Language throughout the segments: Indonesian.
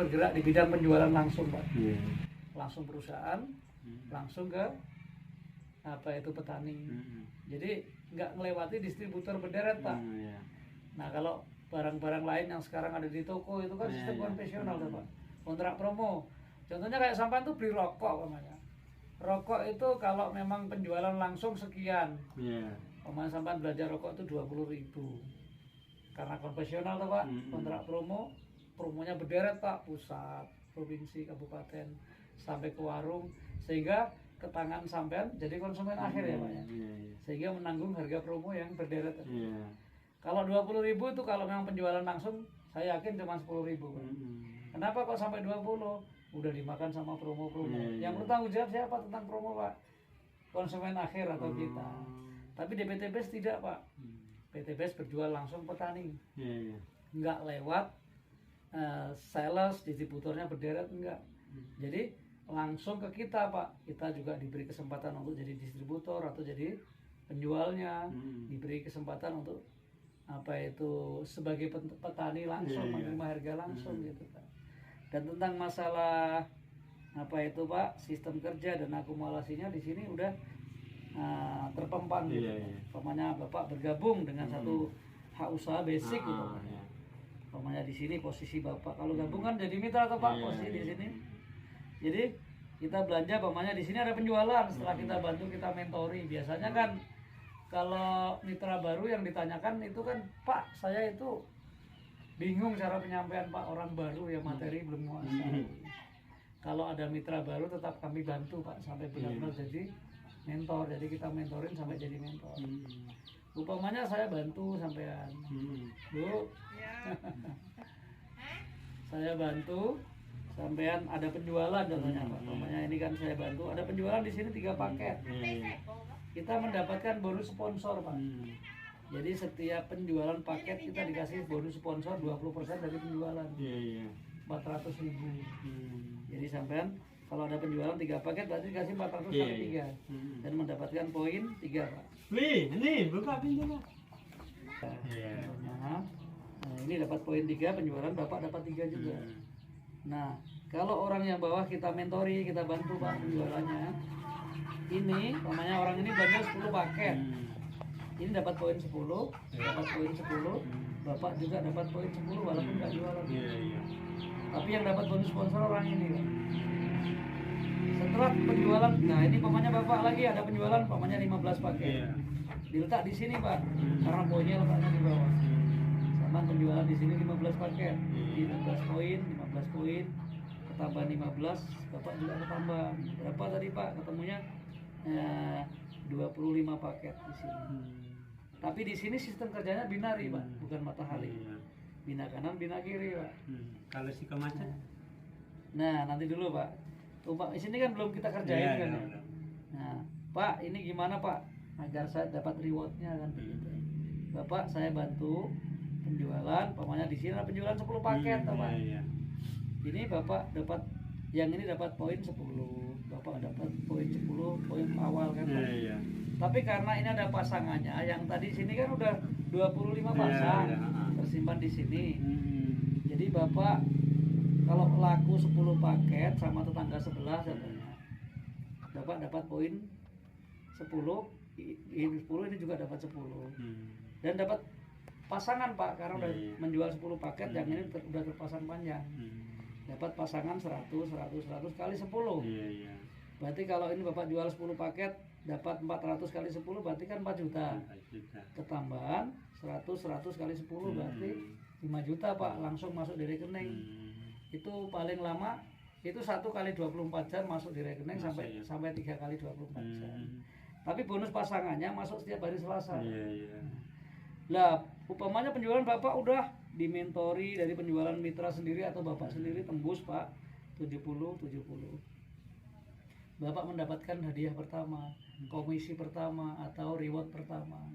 bergerak di bidang penjualan langsung, Pak. Langsung perusahaan, langsung ke apa itu petani. Jadi nggak melewati distributor berderet, Pak. Nah, kalau barang-barang lain yang sekarang ada di toko itu kan sistem konvensional, Pak. Kontrak promo. Contohnya kayak sampean tuh beli rokok namanya. Rokok itu kalau memang penjualan langsung sekian. Pemain sampean belanja rokok itu 20.000. Karena konvensional tuh, Pak. Kontrak promonya berderet, Pak, pusat, provinsi, kabupaten sampai ke warung, sehingga ke tangan sampean jadi konsumen akhir ya, Pak ya. Sehingga menanggung harga promo yang berderet. Kalau 20.000 itu kalau memang penjualan langsung, saya yakin cuma 10.000. Kenapa kok sampai 20? Udah dimakan sama promo-promo. Yang bertanggung jawab siapa tentang promo, Pak? Konsumen akhir atau kita. Tapi di PTBS tidak, Pak. PTBS berjual langsung petani. Enggak lewat sales, distributornya berderet, enggak. Jadi langsung ke kita, Pak. Kita juga diberi kesempatan untuk jadi distributor atau jadi penjualnya. Diberi kesempatan untuk apa itu sebagai petani langsung menerima harga langsung gitu, Pak. Dan tentang masalah apa itu, Pak, sistem kerja dan akumulasinya di sini udah terpampang gitu. Pokoknya Bapak bergabung dengan satu hak usaha basic gitu, Pak. Pokoknya di sini posisi Bapak kalau gabung kan jadi mitra atau Pak posisi di sini. Jadi kita belanja pokoknya di sini ada penjualan, setelah kita bantu kita mentori. Biasanya kan kalau mitra baru yang ditanyakan itu kan, Pak, saya itu bingung cara penyampaian, Pak, orang baru ya, materi belum menguasai. Kalau ada mitra baru tetap kami bantu, Pak, sampai benar-benar jadi mentor. Jadi kita mentorin sampai jadi mentor. Umpamanya saya bantu sampean, Bu. Saya bantu sampean ada penjualan contohnya, Pak. Umpamanya ini kan saya bantu ada penjualan di sini 3 paket. Kita mendapatkan bonus sponsor, Pak. Jadi setiap penjualan paket kita dikasih bonus sponsor 20% dari penjualan. 400.000. Jadi sampean kalau ada penjualan 3 paket berarti dikasih 400 kali 3 dan mendapatkan poin 3, Pak. Ini buka pintu, Pak. Nah, ini dapat poin 3 penjualan, Bapak dapat 3 juga. Nah, kalau orang yang bawah kita mentori, kita bantu, Pak, penjualannya. Ini namanya orang ini belanja 10 paket. Ini dapat poin 10, dapat poin 10, Bapak juga dapat poin 10 walaupun nggak jualan. Tapi yang dapat bonus sponsor orang ini, Pak. Setelah penjualan, nah ini pokoknya Bapak lagi ada penjualan pokoknya 15 paket. Diletak di sini, Pak. Karena poinnya letaknya di bawah. Sama penjualan di sini 15 paket. 15 poin, 15 poin. Ketambah 15, Bapak juga ketambah. Berapa tadi, Pak? Ketemunya 25 paket di sini. Tapi di sini sistem kerjanya binari, Pak, bukan matahari. Bina kanan, bina kiri, Pak. Kalau si kemacet? Nah, nanti dulu, Pak. Tuh, Pak, di sini kan belum kita kerjain kan. Ya? Nah, Pak, ini gimana, Pak? Agar saya dapat rewardnya kan begitu. Bapak, saya bantu penjualan, pokoknya di sini ada penjualan 10 paket, Pak. Ini Bapak dapat yang ini dapat poin 10. Bapak dapat poin 10, poin awal kan, Pak. Tapi karena ini ada pasangannya, yang tadi sini kan udah 25 pasang tersimpan di sini. Jadi Bapak kalau laku 10 paket sama tetangga sebelah contohnya, Bapak dapat poin 10, ini 10 ini juga dapat 10. Dan dapat pasangan, Pak, karena udah menjual 10 paket yang ini udah terpasang panjang. Dapat pasangan 100 kali 10. Berarti kalau ini Bapak jual 10 paket dapat 400 kali 10 berarti kan 4 juta. Ketambahan 100 kali 10 berarti 5 juta, Pak, langsung masuk di rekening. Itu paling lama itu 1 kali 24 jam masuk di rekening sampai 3 kali 24 jam. Tapi bonus pasangannya masuk setiap hari Selasa. Lah, umpamanya penjualan Bapak udah dimentori dari penjualan mitra sendiri atau Bapak sendiri tembus, Pak, 70. Bapak mendapatkan hadiah pertama, komisi pertama atau reward pertama.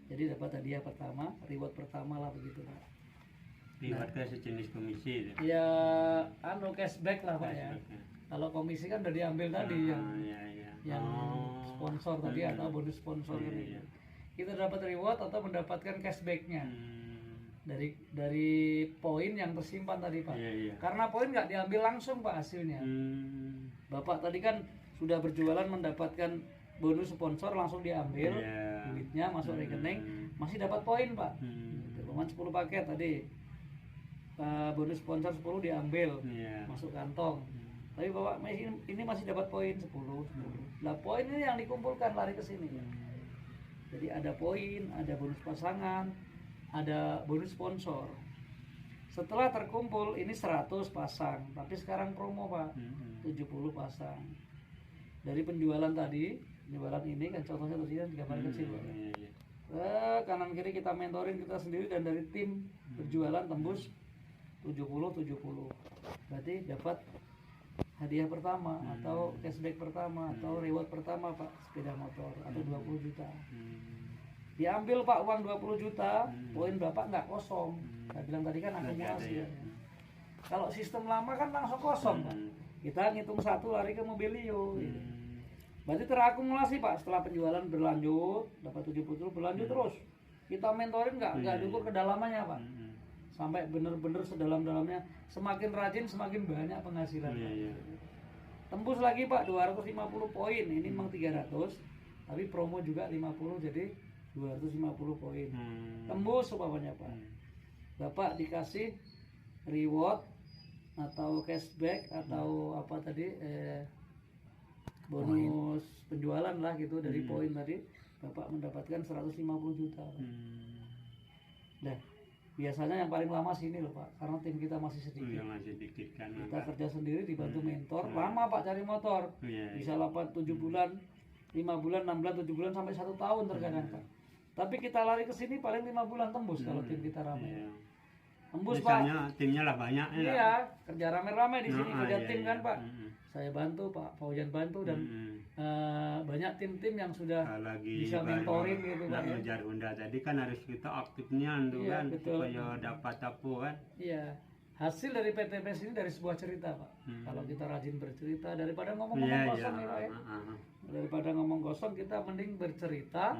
Jadi dapat hadiah pertama, reward pertama lah begitu, Pak. Rewardnya sejenis komisi. Ya, cashback lah, Pak, ya. Kalau komisi kan udah diambil tadi yang sponsor tadi atau bonus sponsor gitu. Kita dapat reward atau mendapatkan cashbacknya. dari poin yang tersimpan tadi Pak. Iya. Karena poin nggak diambil langsung Pak hasilnya. Bapak tadi kan sudah berjualan mendapatkan bonus sponsor, langsung diambil duitnya masuk rekening, masih dapat poin Pak. Cuman 10 paket tadi bonus sponsor 10 diambil masuk kantong. Tapi Bapak ini masih dapat poin 10. Nah poin ini yang dikumpulkan lari ke sini. Jadi ada poin, ada bonus pasangan, ada bonus sponsor. Setelah terkumpul ini 100 pasang, tapi sekarang promo Pak, 70 pasang. Dari penjualan tadi, penjualan ini kan contohnya tadi kan gambar kecil Pak. Kanan kiri kita mentorin kita sendiri dan dari tim berjualan tembus 70. Berarti dapat hadiah pertama atau cashback pertama atau reward pertama Pak, sepeda motor atau 20 juta. Diambil Pak uang 20 juta, poin Bapak nggak kosong. Saya bilang tadi kan akumulasi. Kalau sistem lama kan langsung kosong Pak. Kita ngitung satu lari ke Mobilio. Berarti terakumulasi Pak, setelah penjualan berlanjut, dapat 70 berlanjut terus. Kita mentorin nggak diukur kedalamannya Pak. Sampai bener-bener sedalam-dalamnya, semakin rajin semakin banyak penghasilan. Tembus lagi Pak 250 poin, ini memang 300, tapi promo juga 50 jadi 250 poin. Tembus umpamanya Pak. Bapak dikasih reward atau cashback atau apa tadi bonus penjualan lah gitu dari poin tadi, Bapak mendapatkan 150 juta. Nah, biasanya yang paling lama sini loh Pak, karena tim kita masih sedikit. Kita kerja sendiri dibantu mentor, lama Pak cari motor. Bisa 7 bulan, 5 bulan, 6 bulan, 7 bulan sampai 1 tahun terkadang Pak. Tapi kita lari ke sini paling 5 bulan tembus kalau tim kita ramai. Tembus Misalnya, Pak. timnya lah banyak. Iya, kerja rame-rame di sini, kerja tim kan Pak. Saya bantu Pak Faujan bantu dan banyak tim-tim yang sudah bisa mentoring gitu Pak. Ngejar Honda tadi kan harus kita aktifnya tuh kan supaya dapat apa kan. Iya. Hasil dari PTPS ini dari sebuah cerita Pak. Kalau kita rajin bercerita daripada ngomong-ngomong kosong nih Pak ya. Daripada ngomong kosong kita mending bercerita,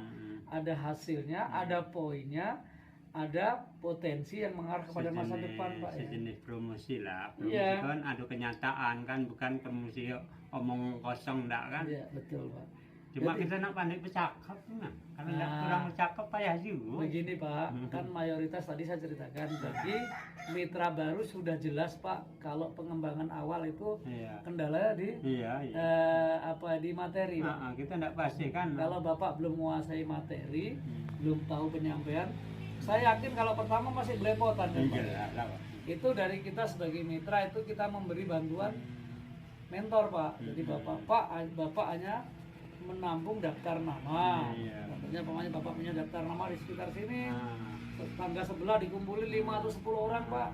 ada hasilnya, ada poinnya, ada potensi yang mengarah kepada masa depan Pak ya. Sejenis promosi lah. Promosi kan ada kenyataan kan, bukan promosi omong kosong enggak kan. Iya, betul Pak. Cuma kita nak pandai bercakap nah. Kalau enggak kurang bercakap payah juga. Begini Pak, kan mayoritas tadi saya ceritakan bagi mitra baru sudah jelas Pak kalau pengembangan awal itu kendala di di materi Pak. Kita enggak pasti kan. Kalau Bapak belum menguasai materi, belum tahu penyampaian, saya yakin kalau pertama masih belepotan kan, Pak. Itu dari kita sebagai mitra itu kita memberi bantuan mentor Pak. Jadi Bapak hanya menampung daftar nama. Contohnya pokoknya Bapak punya daftar nama di sekitar sini. Tetangga sebelah dikumpulin 5 atau 10 orang Pak.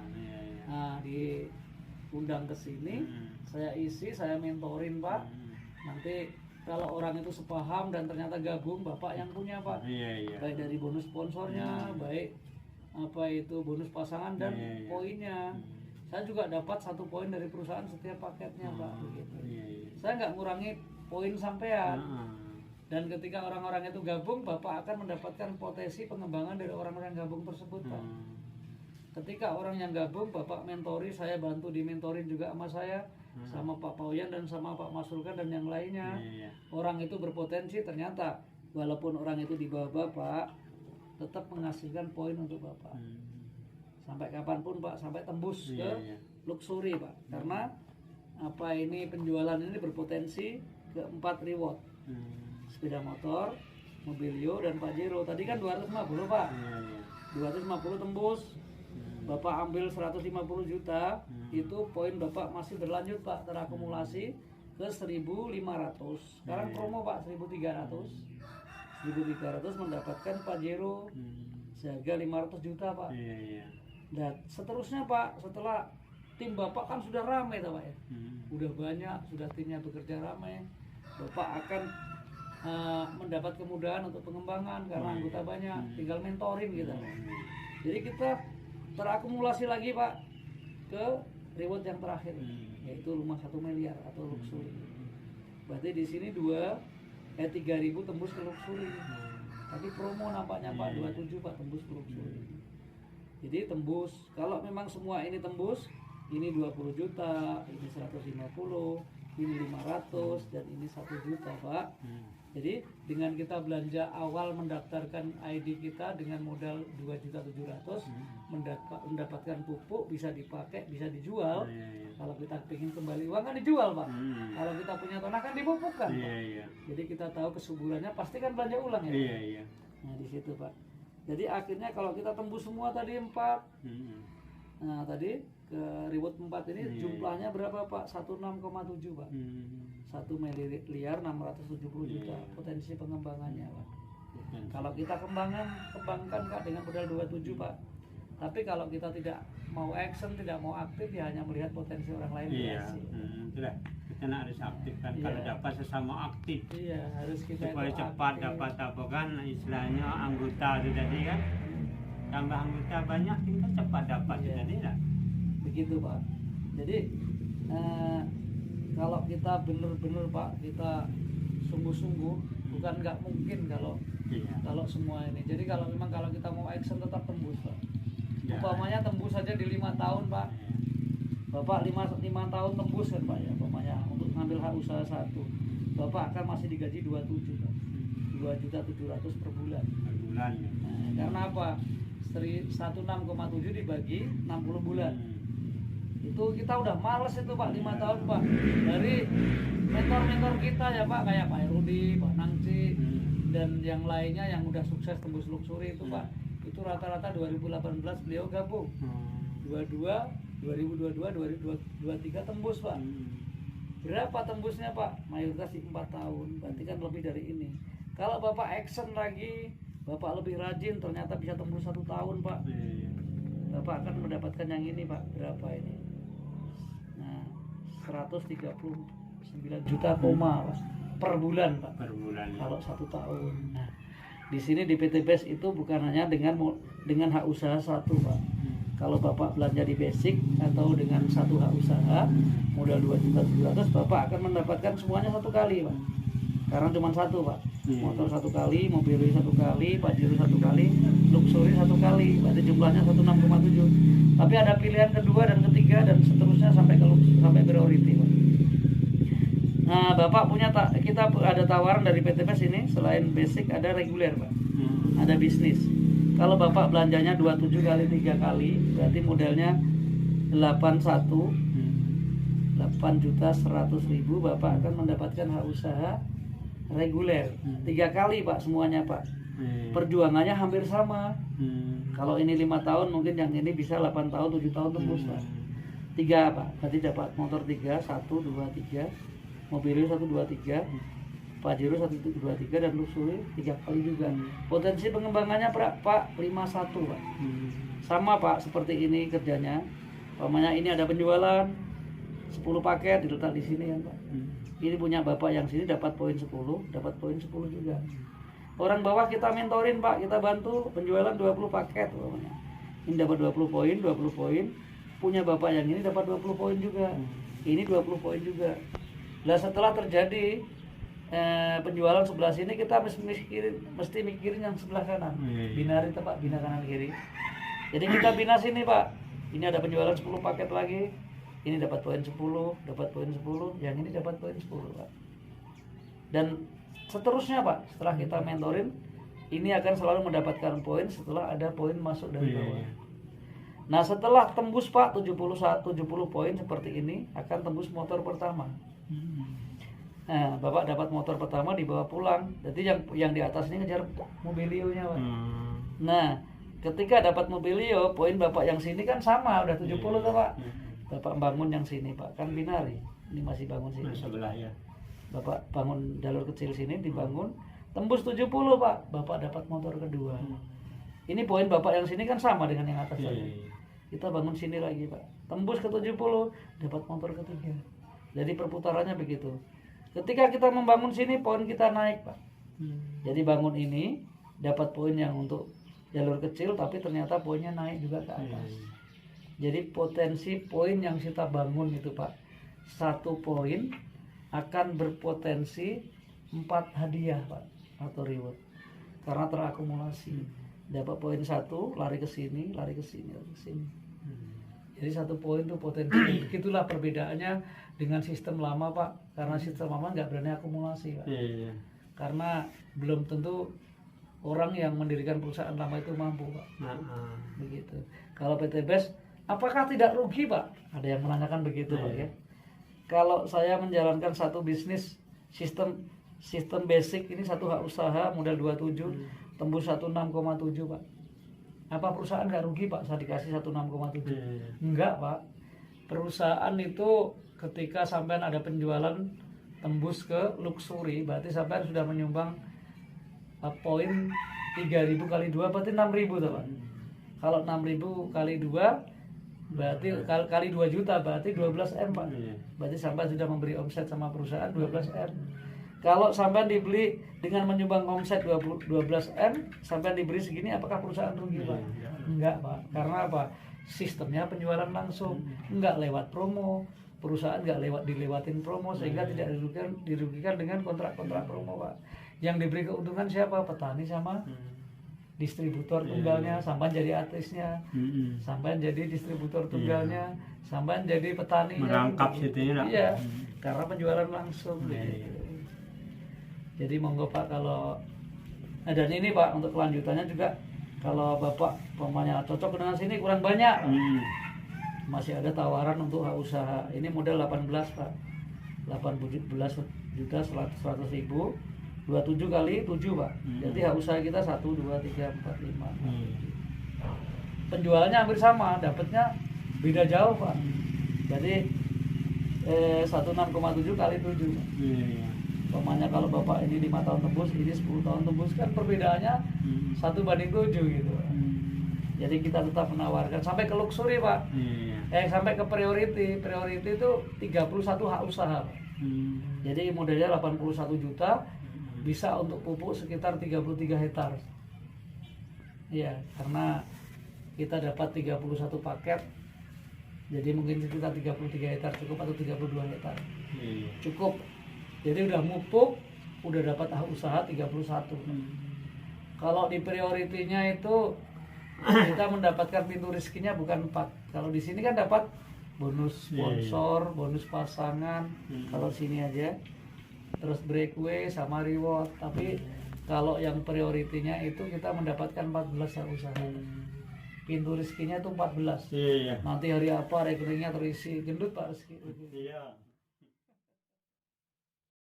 Nah, diundang ke sini, saya isi, saya mentorin Pak. Nanti kalau orang itu sepaham dan ternyata gabung, Bapak yang punya Pak. Baik dari bonus sponsornya, baik apa itu bonus pasangan dan poinnya. Saya juga dapat 1 poin dari perusahaan setiap paketnya Pak. Begitu. Saya nggak ngurangi poin sampean. Dan ketika orang-orang itu gabung, Bapak akan mendapatkan potensi pengembangan dari orang-orang yang gabung tersebut Pak. Ketika orang yang gabung, Bapak mentori, saya bantu dimentorin juga sama saya. Sama Pak Pauyan dan sama Pak Masulkan dan yang lainnya. Orang itu berpotensi, ternyata walaupun orang itu di bawah Bapak tetap menghasilkan poin untuk Bapak. Sampai kapanpun Pak, sampai tembus ke luxury Pak. Karena apa ini penjualan ini berpotensi ke 4 reward. Sepeda motor, Mobilio dan Pajero. Tadi kan 250 Pak. 250 tembus. Bapak ambil 150 juta, itu poin Bapak masih berlanjut Pak, terakumulasi ke 1.500. Sekarang promo Pak 1.300. 1.300 mendapatkan Pajero seharga 500 juta Pak. Dan seterusnya Pak, setelah tim Bapak kan sudah ramai Pak ya. Udah banyak, sudah timnya bekerja ramai. Bapak akan mendapat kemudahan untuk pengembangan karena anggota banyak, tinggal mentoring gitu. Jadi kita terakumulasi lagi Pak ke reward yang terakhir, yaitu rumah 1 miliar atau luxury. Berarti di sini 3.000 tembus ke luxury. Tadi promo nampaknya Pak 27 Pak tembus ke luxury. Jadi tembus. Kalau memang semua ini tembus, ini 20 juta, ini 150, ini 500, dan ini 1 juta, Pak. Jadi dengan kita belanja awal mendaftarkan ID kita dengan modal 2.700.000, mendapatkan pupuk, bisa dipakai, bisa dijual. Kalau kita ingin kembali uang kan dijual, Pak. Kalau kita punya tanah kan dipupukkan, Pak. Jadi kita tahu kesuburannya, pasti kan belanja ulang ya. Nah di situ, Pak. Jadi akhirnya kalau kita tembus semua tadi 4, nah tadi ke reward 4 ini jumlahnya berapa, Pak? 16,7, Pak. 1 miliar 670 juta potensi pengembangannya, Pak. Kalau kita kembangkan Kak dengan modal 27, Pak. Tapi kalau kita tidak mau action, tidak mau aktif, ya hanya melihat potensi orang lain. Itulah kita harus aktif kan. Kalau dapat sesama aktif. Harus kita supaya cepat aktif. Dapat apa kan istilahnya anggota itu tadi kan. Tambah anggota banyak kita cepat dapat itu tadi lah. Begitu, Pak. Jadi kalau kita benar-benar, Pak, kita sungguh-sungguh, bukan nggak mungkin kalau semua ini. Jadi kalau memang kalau kita mau action tetap tembus, Pak. Umpamanya tembus saja di 5 tahun, Pak. Bapak 5 tahun tembus kan, Pak, ya, umpamanya untuk ngambil hak usaha 1. Bapak akan masih digaji 27, Pak. 2.700.000 per bulan. Nah, karena apa? 16,7 dibagi 60 bulan. Itu kita udah males itu, Pak, 5 tahun, Pak. Dari mentor-mentor kita ya, Pak, kayak Pak Rudi, Pak Nangci, dan yang lainnya yang udah sukses tembus luxury itu, Pak. Itu rata-rata 2018 beliau gabung. 2022, 2023 tembus, Pak. Berapa tembusnya, Pak? Mayoritas di 4 tahun. Berarti kan lebih dari ini. Kalau Bapak action lagi, Bapak lebih rajin, ternyata bisa tembus 1 tahun, Pak. Bapak akan mendapatkan yang ini, Pak. Berapa ini? Nah, 139 juta koma, Pak, per bulan, Pak. Per bulan. Kalau 1 tahun. Nah, di sini di PT BES itu bukan hanya dengan hak usaha 1, Pak. Kalau Bapak belanja di basic atau dengan 1 hak usaha modal 2.700.000, Bapak akan mendapatkan semuanya 1 kali, Pak. Sekarang cuma 1, Pak. Motor 1 kali, mobil 1 kali, Pajero 1 kali, luxury 1 kali. Berarti jumlahnya 16,7. Tapi ada pilihan kedua dan ketiga dan seterusnya sampai priority, Pak. Nah, Bapak kita ada tawaran dari PT BES ini, selain basic ada reguler, Pak. Ada bisnis. Kalau Bapak belanjanya 27 kali 3 kali, berarti modalnya 8.100.000, Bapak akan mendapatkan hak usaha reguler 3 kali, Pak, semuanya, Pak. Perjuangannya hampir sama. Kalau ini 5 tahun, mungkin yang ini bisa 8 tahun, 7 tahun tembus, Pak. 3, Pak. Berarti dapat motor 3, 1, 2, 3. Mobil 1, 2, 3. Pajero 1, 2, 3 dan luxury 3 kali juga. Potensi pengembangannya, Pak, 51, Pak. Sama, Pak, seperti ini kerjanya. Umpamanya ini ada penjualan 10 paket diletak di sini kan, Pak. Ini punya Bapak yang sini dapat poin 10, dapat poin 10 juga. Orang bawah kita mentorin, Pak, kita bantu penjualan 20 paket umpamanya. Ini dapat 20 poin, 20 poin. Punya Bapak yang ini dapat 20 poin juga. Ini 20 poin juga. Nah, setelah terjadi penjualan sebelah sini, kita mesti mikirin yang sebelah kanan. Binari itu, Pak, bina kanan kiri. Jadi kita bina sini, Pak. Ini ada penjualan 10 paket lagi. Ini dapat poin 10, dapat poin 10, yang ini dapat poin 10, Pak. Dan seterusnya, Pak, setelah kita mentorin, ini akan selalu mendapatkan poin setelah ada poin masuk dari bawah. Nah, setelah tembus, Pak, 70 poin seperti ini, akan tembus motor pertama. Nah, Bapak dapat motor pertama, dibawa pulang. Jadi yang di atas ini ngejar mobilionya, Pak. Nah, ketika dapat mobilio, poin Bapak yang sini kan sama, udah 70 tuh, Pak. Bapak bangun yang sini, Pak, kan binari. Ini masih bangun sini. Sebelah ya. Bapak bangun jalur kecil sini, dibangun, tembus 70, Pak. Bapak dapat motor kedua. Ini poin Bapak yang sini kan sama dengan yang atas tadi. Kita bangun sini lagi, Pak. Tembus ke 70, dapat motor ketiga. Jadi perputarannya begitu. Ketika kita membangun sini, poin kita naik, Pak. Jadi bangun ini dapat poin yang untuk jalur kecil, tapi ternyata poinnya naik juga ke atas. Jadi potensi poin yang kita bangun itu, Pak, 1 poin akan berpotensi 4 hadiah, Pak, atau reward, karena terakumulasi. dapat poin 1, lari ke sini, lari ke sini, lari ke sini. Jadi 1 poin itu potensi. Itulah perbedaannya dengan sistem lama, Pak. Karena sistem lama nggak berani akumulasi, Pak. Iya. Karena belum tentu orang yang mendirikan perusahaan lama itu mampu, Pak. Begitu. Kalau PT BES, apakah tidak rugi, Pak? Ada yang menanyakan begitu, Pak, ya. Kalau saya menjalankan satu bisnis sistem basic ini, satu hak usaha modal 27 tembus 16,7, Pak. Apa perusahaan nggak rugi, Pak? Saya dikasih 16,7. Enggak, Pak. Perusahaan itu ketika sampean ada penjualan tembus ke luxury, berarti sampean sudah menyumbang poin 3.000 kali 2 berarti 6.000 tuh, Pak. Kalau 6.000 kali 2 berarti kali 2 juta berarti 12 M, Pak. Berarti sampean sudah memberi omset sama perusahaan 12 M. Kalau sampean dibeli dengan menyumbang omset 12 M, sampean diberi segini, apakah perusahaan rugi, Pak? Enggak, Pak. Karena apa? Sistemnya penjualan langsung, enggak lewat promo. Perusahaan enggak dilewatin promo, sehingga tidak dirugikan dengan kontrak-kontrak promo, Pak. Yang diberi keuntungan siapa? Petani sama distributor tunggalnya. Sampean jadi artisnya, sampean jadi distributor tunggalnya, sampean jadi petani. Merangkap situ ya. Iya, karena penjualan langsung. Jadi monggo, Pak, kalau dan ini, Pak, untuk kelanjutannya juga kalau Bapak pemanya cocok dengan sini kurang banyak, masih ada tawaran untuk hak usaha. Ini modal 18, Pak. 18.100.000, 27 kali 7, Pak. Jadi hak usaha kita 1, 2, 3, 4, 5. Penjualannya hampir sama, dapatnya beda jauh, Pak. Jadi 16,7 kali 7, Pak. Pemanya kalau Bapak ini 5 tahun tembus, ini 10 tahun tembus, kan perbedaannya 1:7 gitu. Jadi kita tetap menawarkan sampai ke luxury, Pak. Sampai ke priority. Priority itu 31 hak usaha, Pak. Jadi modalnya 81 juta, bisa untuk pupuk sekitar 33 hektar. Iya, karena kita dapat 31 paket. Jadi mungkin sekitar 33 hektar cukup atau 32 hektar. Cukup. Jadi udah mupuk, udah dapat hak usaha 31. Kalau di prioritinya itu kita mendapatkan pintu rezekinya bukan 4. Kalau di sini kan dapat bonus sponsor, bonus pasangan. Kalau sini aja. Terus breakaway sama reward. Tapi kalau yang prioritinya itu kita mendapatkan 14 hak usaha. Pintu rezekinya itu 14. Nanti hari apa rekeningnya terisi gendut, Pak, rezeki.